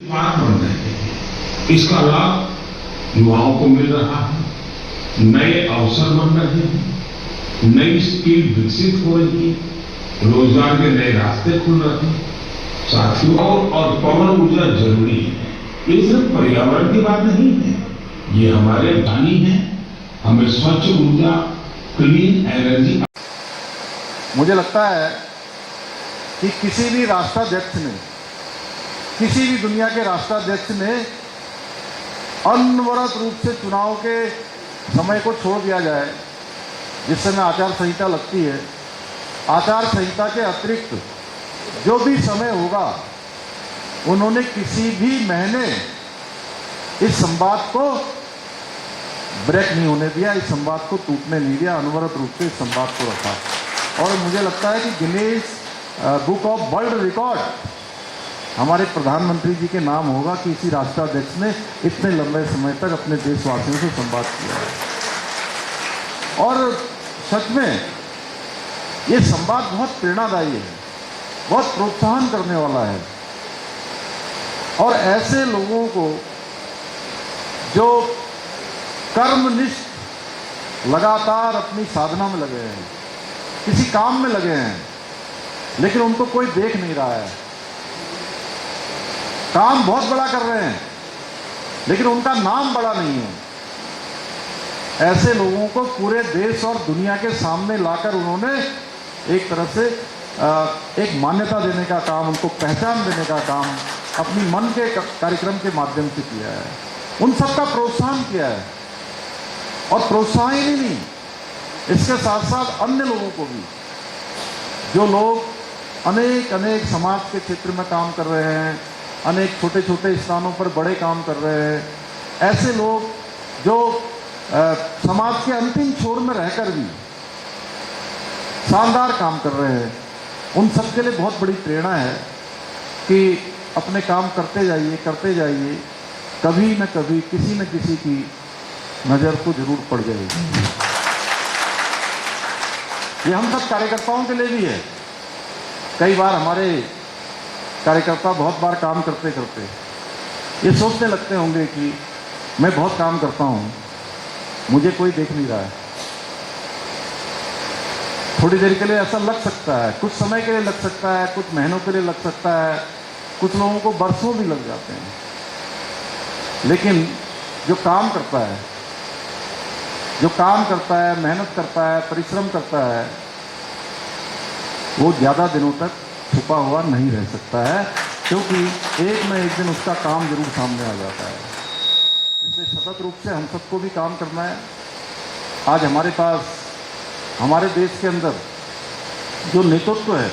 बात बन रहे हैं। इसका लाभ युवाओं को मिल रहा है, नए अवसर बन रहे हैं, नई स्किल विकसित हो रही है, रोजगार के नए रास्ते खुल रहे हैं। साथियों, और पवन ऊर्जा जरूरी है। ये सिर्फ पर्यावरण की बात नहीं है, ये हमारे दानी है। हमें स्वच्छ ऊर्जा, क्लीन एनर्जी। मुझे लगता है कि किसी भी राष्ट्राध्यक्ष ने, किसी भी दुनिया के राष्ट्राध्यक्ष ने अनवरत रूप से चुनाव के समय को छोड़ दिया जाए, जिस समय आचार संहिता लगती है, आचार संहिता के अतिरिक्त जो भी समय होगा, उन्होंने किसी भी महीने इस संवाद को ब्रेक नहीं होने दिया, इस संवाद को टूटने नहीं दिया, अनवरत रूप से इस संवाद को रखा। और मुझे लगता है कि Guinness book of world record हमारे प्रधानमंत्री जी के नाम होगा कि इसी राष्ट्राध्यक्ष ने इतने लंबे समय तक अपने देशवासियों से संवाद किया है। और सच में ये संवाद बहुत प्रेरणादायी है, बहुत प्रोत्साहन करने वाला है। और ऐसे लोगों को जो कर्मनिष्ठ लगातार अपनी साधना में लगे हैं, किसी काम में लगे हैं, लेकिन उनको कोई देख नहीं रहा है, काम बहुत बड़ा कर रहे हैं लेकिन उनका नाम बड़ा नहीं है। ऐसे लोगों को पूरे देश और दुनिया के सामने लाकर उन्होंने एक तरह से एक मान्यता देने का काम, उनको पहचान देने का काम अपनी मन के कार्यक्रम के माध्यम से किया है। उन सबका प्रोत्साहन किया है। और प्रोत्साहन ही नहीं, इसके साथ साथ अन्य लोगों को भी, जो लोग अनेक अनेक समाज के क्षेत्र में काम कर रहे हैं, अनेक छोटे छोटे स्थानों पर बड़े काम कर रहे हैं, ऐसे लोग जो समाज के अंतिम छोर में रहकर भी शानदार काम कर रहे हैं, उन सब के लिए बहुत बड़ी प्रेरणा है कि अपने काम करते जाइए, कभी न कभी किसी न किसी की नज़र को जरूर पड़ जाएगी। ये हम सब कार्यकर्ताओं के लिए भी है। कई बार हमारे कार्यकर्ता बहुत बार काम करते करते ये सोचने लगते होंगे कि मैं बहुत काम करता हूँ, मुझे कोई देख नहीं रहा है। थोड़ी देर के लिए ऐसा लग सकता है, कुछ समय के लिए लग सकता है, कुछ महीनों के लिए लग सकता है, कुछ लोगों को बरसों भी लग जाते हैं। लेकिन जो काम करता है, मेहनत करता है, परिश्रम करता है, वो ज़्यादा दिनों तक छुपा हुआ नहीं रह सकता है, क्योंकि एक न एक दिन उसका काम जरूर सामने आ जाता है। इसलिए सतत रूप से हम सबको भी काम करना है। आज हमारे पास, हमारे देश के अंदर जो नेतृत्व है,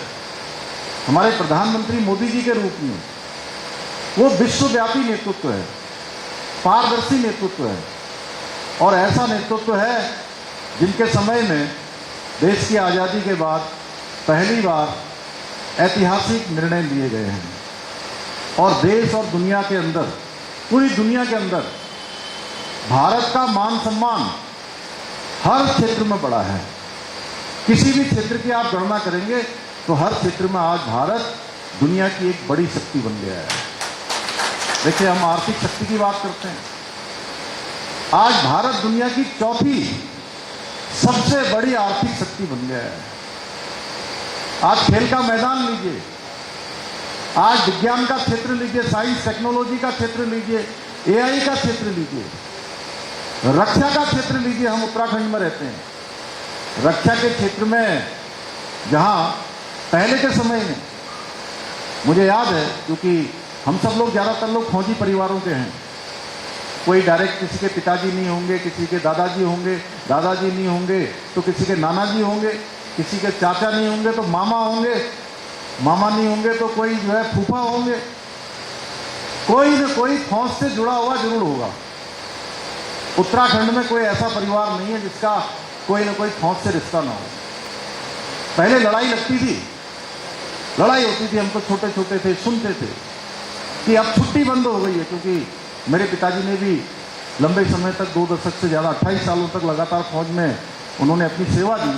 हमारे प्रधानमंत्री मोदी जी के रूप में, वो विश्वव्यापी नेतृत्व है, पारदर्शी नेतृत्व है। और ऐसा नेतृत्व है जिनके समय में देश की आज़ादी के बाद पहली बार ऐतिहासिक निर्णय लिए गए हैं। और देश और दुनिया के अंदर, पूरी दुनिया के अंदर भारत का मान सम्मान हर क्षेत्र में बढ़ा है। किसी भी क्षेत्र की आप गणना करेंगे तो हर क्षेत्र में आज भारत दुनिया की एक बड़ी शक्ति बन गया है। देखिए, हम आर्थिक शक्ति की बात करते हैं, आज भारत दुनिया की चौथी सबसे बड़ी आर्थिक शक्ति बन गया है। आज खेल का मैदान लीजिए, आज विज्ञान का क्षेत्र लीजिए, साइंस टेक्नोलॉजी का क्षेत्र लीजिए, एआई का क्षेत्र लीजिए, रक्षा का क्षेत्र लीजिए। हम उत्तराखंड में रहते हैं, रक्षा के क्षेत्र में जहां पहले के समय में, मुझे याद है, क्योंकि हम सब लोग, ज़्यादातर लोग फौजी परिवारों के हैं, कोई डायरेक्ट किसी के पिताजी नहीं होंगे, किसी के दादाजी होंगे, दादाजी नहीं होंगे तो किसी के नाना जी होंगे, किसी के चाचा नहीं होंगे तो मामा होंगे, मामा नहीं होंगे तो कोई जो है फूफा होंगे, कोई न कोई फौज से जुड़ा हुआ जरूर होगा। उत्तराखंड में कोई ऐसा परिवार नहीं है जिसका कोई न कोई फौज से रिश्ता ना हो। पहले लड़ाई लगती थी, लड़ाई होती थी, हम तो छोटे छोटे थे, सुनते थे कि अब छुट्टी बंद हो गई है, क्योंकि मेरे पिताजी ने भी लंबे समय तक, 2 दशक से ज़्यादा, 28 सालों तक लगातार फौज में उन्होंने अपनी सेवा दी।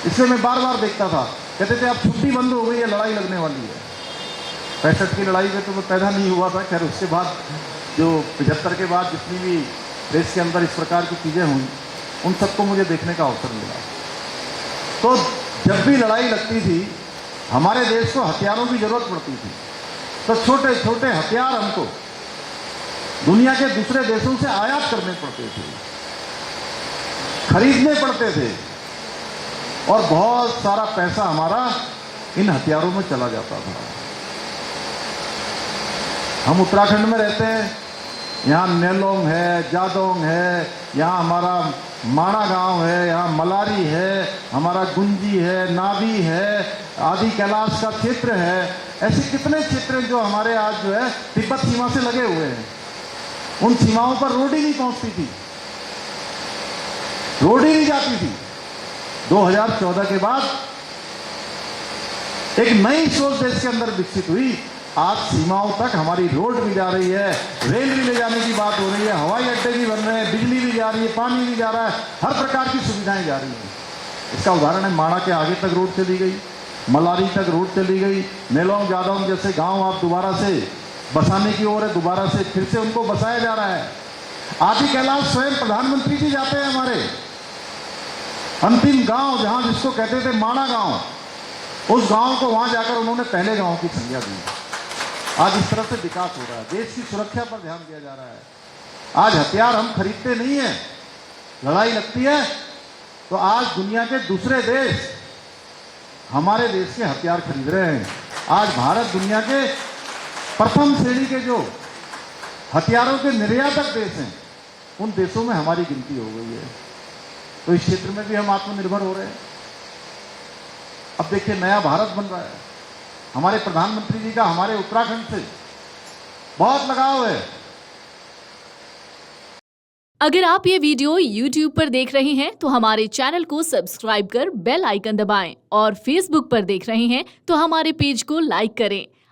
इसलिए मैं बार बार देखता था, कहते थे अब छुट्टी बंद हो गई है, लड़ाई लगने वाली है। 65 की लड़ाई में तो मैं पैदा नहीं हुआ था, खैर उसके बाद जो 75 के बाद जितनी भी देश के अंदर इस प्रकार की चीज़ें हुई, उन सबको मुझे देखने का अवसर मिला। तो जब भी लड़ाई लगती थी, हमारे देश को हथियारों की जरूरत पड़ती थी, तो छोटे छोटे हथियार हमको दुनिया के दूसरे देशों से आयात करने पड़ते थे, खरीदने पड़ते थे, और बहुत सारा पैसा हमारा इन हथियारों में चला जाता था। हम उत्तराखंड में रहते हैं, यहाँ नेलोंग है, जादोंग है, यहाँ हमारा माणा गांव है, यहाँ मलारी है, हमारा गुंजी है, नावी है, आदि कैलाश का क्षेत्र है। ऐसे कितने क्षेत्र हैं जो हमारे आज जो है तिब्बत सीमा से लगे हुए हैं। उन सीमाओं पर रोड ही नहीं पहुंचती थी, रोड ही नहीं जाती थी। 2014 के बाद एक नई सोच देश के अंदर विकसित हुई। आज सीमाओं तक हमारी रोड भी जा रही है, रेल भी ले जाने की बात हो रही है, हवाई अड्डे भी बन रहे हैं, बिजली भी जा रही है, पानी भी जा रहा है, हर प्रकार की सुविधाएं जा रही हैं। इसका उदाहरण है, माणा के आगे तक रोड चली गई, मलारी तक रोड चली गई, नेलोंग जादौंग जैसे गांव आप दोबारा से बसाने की ओर है, दोबारा से फिर से उनको बसाया जा रहा है। आदि कैलाश स्वयं प्रधानमंत्री जी जाते हैं हमारे, अंतिम गांव जहां जिसको कहते थे माणा गांव, उस गांव को वहां जाकर उन्होंने पहले गांव की संज्ञा दी। आज इस तरह से विकास हो रहा है, देश की सुरक्षा पर ध्यान दिया जा रहा है। आज हथियार हम खरीदते नहीं है, लड़ाई लगती है तो आज दुनिया के दूसरे देश हमारे देश के हथियार खरीद रहे हैं। आज भारत दुनिया के प्रथम श्रेणी के जो हथियारों के निर्यातक देश हैं, उन देशों में हमारी गिनती हो गई है। तो इस क्षेत्र में भी हम आत्मनिर्भर हो रहे हैं। अब देखिए, नया भारत बन रहा है। हमारे प्रधानमंत्री जी का हमारे उत्तराखंड से बहुत लगाव है। अगर आप ये वीडियो YouTube पर देख रहे हैं तो हमारे चैनल को सब्सक्राइब कर बेल आइकन दबाएं, और Facebook पर देख रहे हैं तो हमारे पेज को लाइक करें।